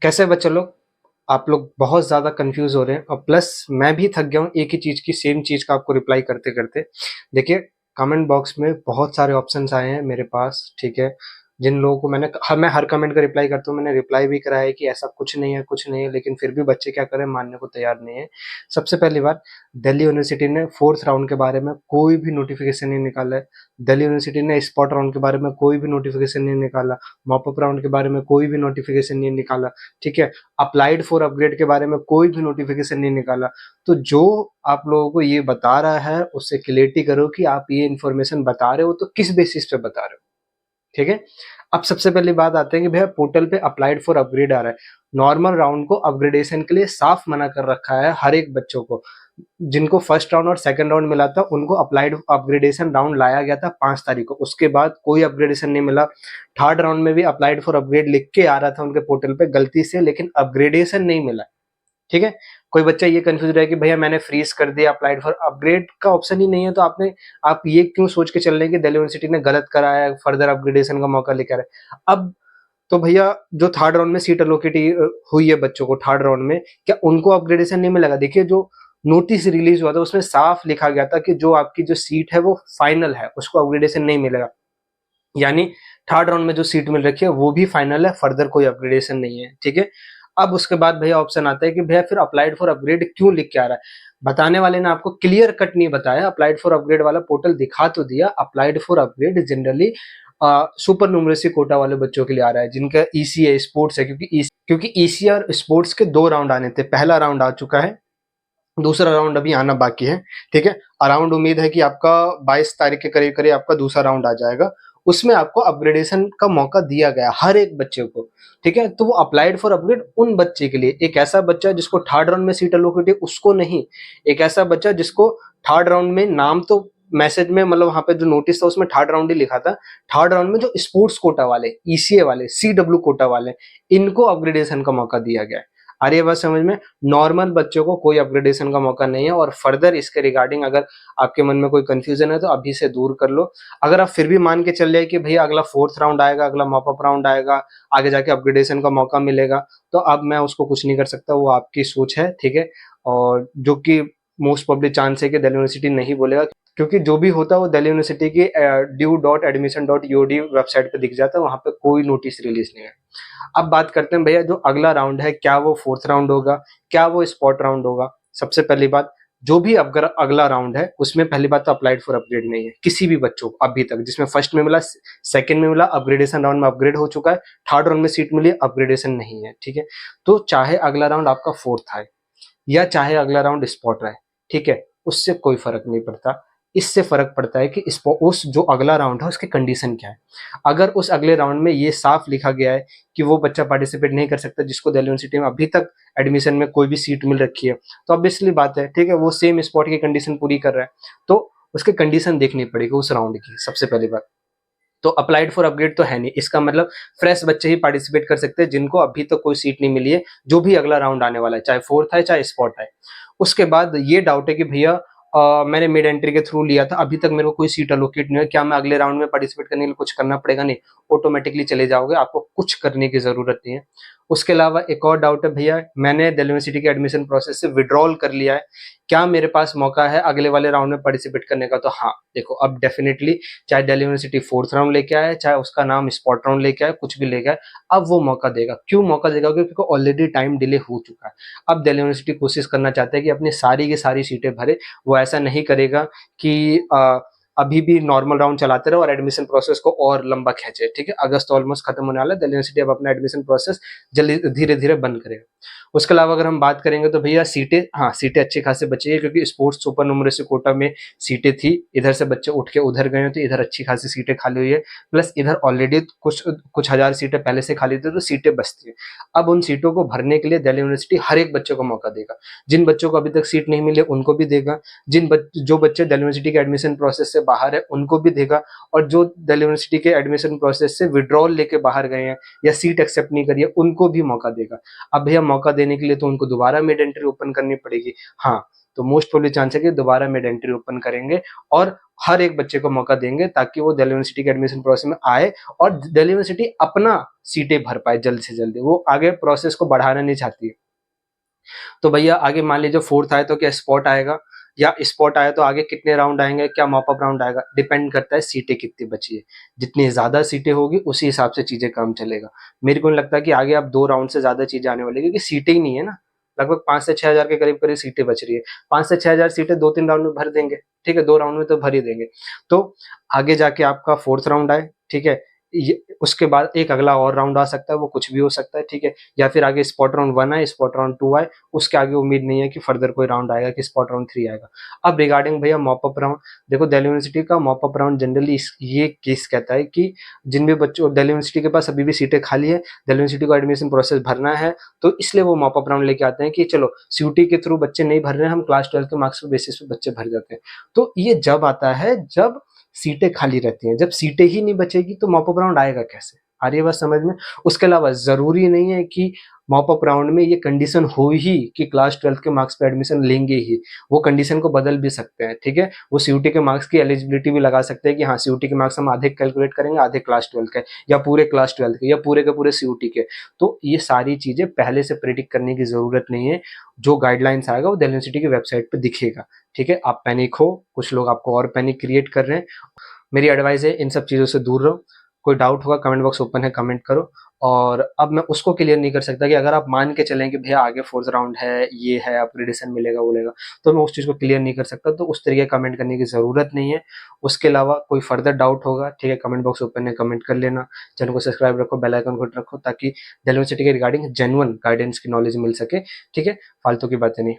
कैसे बच्चे लोग, आप लोग बहुत ज़्यादा कंफ्यूज हो रहे हैं और प्लस मैं भी थक गया हूँ एक ही चीज़ की, सेम चीज़ का आपको रिप्लाई करते करते। देखिए, कमेंट बॉक्स में बहुत सारे ऑप्शंस आए हैं मेरे पास, ठीक है, जिन लोगों को मैं हर कमेंट का रिप्लाई करता हूँ, मैंने रिप्लाई भी करा है कि ऐसा कुछ नहीं है, कुछ नहीं है, लेकिन फिर भी बच्चे क्या करें, मानने को तैयार नहीं है। सबसे पहली बात, दिल्ली यूनिवर्सिटी ने फोर्थ राउंड के बारे में कोई भी नोटिफिकेशन नहीं निकाला है। दिल्ली यूनिवर्सिटी ने स्पॉट राउंड के बारे में कोई भी नोटिफिकेशन नहीं निकाला। मॉपअप राउंड के बारे में कोई भी नोटिफिकेशन नहीं निकाला। ठीक है, अप्लाइड फॉर अपग्रेड के बारे में कोई भी नोटिफिकेशन नहीं निकाला। तो जो आप लोगों को ये बता रहा है उससे क्लियरिटी करो कि आप ये इन्फॉर्मेशन बता रहे हो तो किस बेसिस पे बता रहे हो। ठीक है, अब सबसे पहली बात आते हैं कि भैया पोर्टल पे अप्लाइड फॉर अपग्रेड आ रहा है। नॉर्मल राउंड को अपग्रेडेशन के लिए साफ मना कर रखा है हर एक बच्चों को। जिनको फर्स्ट राउंड और सेकंड राउंड मिला था उनको अप्लाइड अपग्रेडेशन राउंड लाया गया था 5 तारीख को, उसके बाद कोई अपग्रेडेशन नहीं मिला। थर्ड राउंड में भी अप्लाइड फॉर अपग्रेड लिख के आ रहा था उनके पोर्टल पे गलती से, लेकिन अपग्रेडेशन नहीं मिला। ठीक है, कोई बच्चा ये कंफ्यूज रहा है कि भैया मैंने फ्रीज कर दिया, अप्लाइड फॉर अपग्रेड का ऑप्शन ही नहीं है, तो आप ये क्यों सोच के चल रहे हैं कि दिल्ली यूनिवर्सिटी ने गलत कराया है, फर्दर अपग्रेडेशन का मौका लेकर है। अब तो भैया जो थर्ड राउंड में सीट अलोकेट हुई है बच्चों को थर्ड राउंड में, क्या उनको अपग्रेडेशन नहीं मिलेगा? देखिए, जो नोटिस रिलीज हुआ था उसमें साफ लिखा गया था कि जो आपकी जो सीट है वो फाइनल है, उसको अपग्रेडेशन नहीं मिलेगा। यानी थर्ड राउंड में जो सीट मिल रखी है वो भी फाइनल है, फर्दर कोई अपग्रेडेशन नहीं है। ठीक है, अब उसके बाद भैया ऑप्शन आता है कि भैया फिर अप्लाइड फॉर अपग्रेड क्यों लिख के आ रहा है। बताने वाले ने आपको क्लियर कट नहीं बताया, अप्लाइड फॉर अपग्रेड वाला पोर्टल दिखा तो दिया। Applied for upgrade generally super numeracy quota वाले बच्चों के लिए आ रहा है जिनका ईसी है, स्पोर्ट्स है, क्योंकि ईसी और स्पोर्ट्स के 2 राउंड आने थे, पहला राउंड आ चुका है, दूसरा राउंड अभी आना बाकी है। ठीक है, अराउंड उम्मीद है कि आपका 22 तारीख के करीब करीब आपका दूसरा राउंड आ जाएगा। उसमें आपको अपग्रेडेशन का मौका दिया गया हर एक बच्चे को। ठीक है, तो वो अप्लाइड फॉर अपग्रेड उन बच्चे के लिए, एक ऐसा बच्चा जिसको थर्ड राउंड में सीट अलोकेट है उसको नहीं, एक ऐसा बच्चा जिसको थर्ड राउंड में नाम तो मैसेज में, मतलब वहां पे जो नोटिस था उसमें थर्ड राउंड ही लिखा था। थर्ड राउंड में जो स्पोर्ट्स कोटा वाले, ईसीए वाले, सीडब्ल्यू कोटा वाले, इनको अपग्रेडेशन का मौका दिया गया है। आ रही है बात समझ में? नॉर्मल बच्चों को कोई अपग्रेडेशन का मौका नहीं है। और फर्दर इसके रिगार्डिंग अगर आपके मन में कोई कंफ्यूजन है तो अभी से दूर कर लो। अगर आप फिर भी मान के चल रहे कि भैया अगला फोर्थ राउंड आएगा, अगला मॉपअप राउंड आएगा, आगे जाके अपग्रेडेशन का मौका मिलेगा, तो अब मैं उसको कुछ नहीं कर सकता, वो आपकी सोच है। ठीक है, और जो कि मोस्ट प्रोबेबली चांस है कि दिल्ली यूनिवर्सिटी नहीं बोलेगा, क्योंकि जो भी होता है वो दिल्ली यूनिवर्सिटी की due.admission.eod वेबसाइट पे दिख जाता है, वहां पे कोई नोटिस रिलीज नहीं है। अब बात करते हैं भैया जो अगला राउंड है, क्या वो फोर्थ राउंड होगा, क्या वो स्पॉट राउंड होगा। सबसे पहली बात, जो भी अगर अगला राउंड है उसमें पहली बात तो अप्लाइड फॉर अपग्रेड नहीं है किसी भी बच्चों को अभी तक। जिसमें फर्स्ट में मिला, सेकंड में मिला, अपग्रेडेशन राउंड में अपग्रेड हो चुका है, थर्ड राउंड में सीट मिली, अपग्रेडेशन नहीं है। ठीक है, तो चाहे अगला राउंड आपका फोर्थ आए या चाहे अगला राउंड स्पॉट रहे, ठीक है, उससे कोई फर्क नहीं पड़ता। इससे फर्क पड़ता है कि उस जो अगला राउंड है उसके कंडीशन क्या है। अगर उस अगले राउंड में ये साफ लिखा गया है कि वो बच्चा पार्टिसिपेट नहीं कर सकता जिसको दिल्ली यूनिवर्सिटी में अभी तक एडमिशन में कोई भी सीट मिल रखी है, तो ऑब्वियसली बात है, ठीक है, वो सेम स्पॉट की कंडीशन पूरी कर रहा है, तो उसके कंडीशन देखनी पड़ेगी उस राउंड की। सबसे पहली बात तो अप्लाइड फॉर अपग्रेड तो है नहीं, इसका मतलब फ्रेश बच्चे ही पार्टिसिपेट कर सकते हैं जिनको अभी तक कोई सीट नहीं मिली है, जो भी अगला राउंड आने वाला है, चाहे फोर्थ है चाहे स्पॉट है। उसके बाद ये डाउट है कि भैया मैंने मिड एंट्री के थ्रू लिया था, अभी तक मेरे को कोई सीट अलोकेट नहीं है, क्या मैं अगले राउंड में पार्टिसिपेट करने के लिए कुछ करना पड़ेगा? नहीं, ऑटोमेटिकली चले जाओगे, आपको कुछ करने की जरूरत नहीं है। उसके अलावा एक और डाउट है भैया, मैंने दिल्ली यूनिवर्सिटी के एडमिशन प्रोसेस से विड्रॉल कर लिया है, क्या मेरे पास मौका है अगले वाले राउंड में पार्टिसिपेट करने का? तो हाँ, देखो अब डेफिनेटली, चाहे दिल्ली यूनिवर्सिटी फोर्थ राउंड लेके आए, चाहे उसका नाम स्पॉट राउंड लेके आए, कुछ भी लेके आए, अब वो मौका देगा। क्यों मौका देगा? क्योंकि ऑलरेडी टाइम डिले हो चुका है। अब दिल्ली यूनिवर्सिटी कोशिश करना चाहता है कि अपनी सारी की सारी सीटें भरे। वो ऐसा नहीं करेगा कि अभी भी नॉर्मल राउंड चलाते रहे और एडमिशन प्रोसेस को और लंबा खींचे। ठीक है, अगस्त ऑलमोस्ट खत्म होने वाला है, दिल्ली यूनिवर्सिटी अब अपना एडमिशन प्रोसेस जल्दी धीरे धीरे बंद करेगा। उसके अलावा अगर हम बात करेंगे तो भैया सीटें, हाँ सीटें अच्छी खासी बची है, क्योंकि स्पोर्ट्स सुपर न्यूमरेसी कोटा में सीटें थी, इधर से बच्चे उठ के उधर गए तो इधर अच्छी खासी सीटें खाली हुई है, प्लस इधर ऑलरेडी कुछ कुछ हजार सीटें पहले से खाली थी, तो सीटें बचती है। अब उन सीटों को भरने के लिए दिल्ली यूनिवर्सिटी हर एक बच्चे को मौका देगा। जिन बच्चों को अभी तक सीट नहीं मिली उनको भी देगा, जो बच्चे दिल्ली यूनिवर्सिटी के एडमिशन प्रोसेस से बाहर है उनको भी देगा, और जो दिल्ली यूनिवर्सिटी के एडमिशन प्रोसेस से विड्रॉल लेके बाहर गए हैं या सीट एक्सेप्ट नहीं करी है उनको भी मौका देगा। अब भैया मौका देने के लिए तो उनको दोबारा मिड एंट्री ओपन करनी पड़ेगी। हाँ, तो मोस्ट प्रोबेबली चांस है कि दोबारा मिड एंट्री ओपन करेंगे और हर एक बच्चे को मौका देंगे ताकि वो दिल्ली यूनिवर्सिटी के एडमिशन प्रोसेस में आए और दिल्ली यूनिवर्सिटी अपना सीटें भर पाए जल्द से जल्द। वो आगे प्रोसेस को बढ़ाना नहीं चाहती है। तो भैया आगे मान लीजिए फोर्थ आए तो क्या स्पॉट आएगा, या स्पॉट आया तो आगे कितने राउंड आएंगे, क्या मॉपअप राउंड आएगा, डिपेंड करता है सीटें कितनी बची है। जितनी ज्यादा सीटें होगी उसी हिसाब से चीजें काम चलेगा। मेरे को नहीं लगता कि आगे आप 2 राउंड से ज्यादा चीजें आने वाली है, क्योंकि सीटें ही नहीं है ना। लगभग 5 से 6 हजार के करीब करीब सीटें बच रही है। 5 से 6 हजार सीटें 2-3 राउंड में भर देंगे, ठीक है, 2 राउंड में तो भर ही देंगे। तो आगे जाके आपका फोर्थ राउंड आए, ठीक है, उसके बाद एक अगला और राउंड आ सकता है, वो कुछ भी हो सकता है, ठीक है, या फिर आगे स्पॉट राउंड 1 आए, स्पॉट राउंड 2 आए, उसके आगे उम्मीद नहीं है कि फर्दर कोई राउंड आएगा कि स्पॉट राउंड 3 आएगा। अब रिगार्डिंग भैया मॉपअप राउंड, देखो दिल्ली यूनिवर्सिटी का मॉपअप राउंड जनरली ये केस कहता है कि जिन भी बच्चों, दिल्ली यूनिवर्सिटी के पास अभी भी सीटें खाली है, दिल्ली यूनिवर्सिटी को एडमिशन प्रोसेस भरना है, तो इसलिए वो मॉपअप राउंड लेके आते हैं कि चलो सीयूटी के थ्रू बच्चे नहीं भर रहे हैं, हम क्लास 12 के मार्क्स पे बेसिस पे बच्चे भर जाते हैं। तो ये जब आता है जब सीटें खाली रहती हैं। जब सीटें ही नहीं बचेगी तो मॉपअप राउंड आएगा कैसे? आ रही है बात समझ में? उसके अलावा जरूरी नहीं है कि मॉपअप राउंड में ये कंडीशन हो ही कि क्लास 12 के मार्क्स पे एडमिशन लेंगे ही। वो कंडीशन को बदल भी सकते हैं, ठीक है। वो सीयूटी के मार्क्स की एलिजिबिलिटी भी लगा सकते हैं कि हाँ सीयूटी के मार्क्स हम आधे कैलकुलेट करेंगे, आधे क्लास 12 के, या पूरे क्लास 12 के, या पूरे के पूरे सीयूटी के। तो ये सारी चीजें पहले से प्रेडिक्ट करने की जरूरत नहीं है। जो गाइडलाइंस आएगा वो दिल्ली यूनिवर्सिटी की वेबसाइट पे दिखेगा, ठीक है। आप पैनिक हो, कुछ लोग आपको और पैनिक क्रिएट कर रहे हैं। मेरी एडवाइस है इन सब चीज़ों से दूर रहो। कोई डाउट होगा कमेंट बॉक्स ओपन है, कमेंट करो। और अब मैं उसको क्लियर नहीं कर सकता कि अगर आप मान के चलें कि भैया आगे फोर्थ राउंड है, ये है, अपग्रेडेशन मिलेगा बोलेगा, तो मैं उस चीज़ को क्लियर नहीं कर सकता। तो उस तरीके कमेंट करने की ज़रूरत नहीं है। उसके अलावा कोई फर्दर डाउट होगा, ठीक है, कमेंट बॉक्स ओपन है, कमेंट कर लेना। चैनल को सब्सक्राइब रखो, बेल आइकन को रखो, ताकि दिल्ली यूनिवर्सिटी के रिगार्डिंग जेन्युइन गाइडेंस की नॉलेज मिल सके, ठीक है। फालतू की बातें नहीं।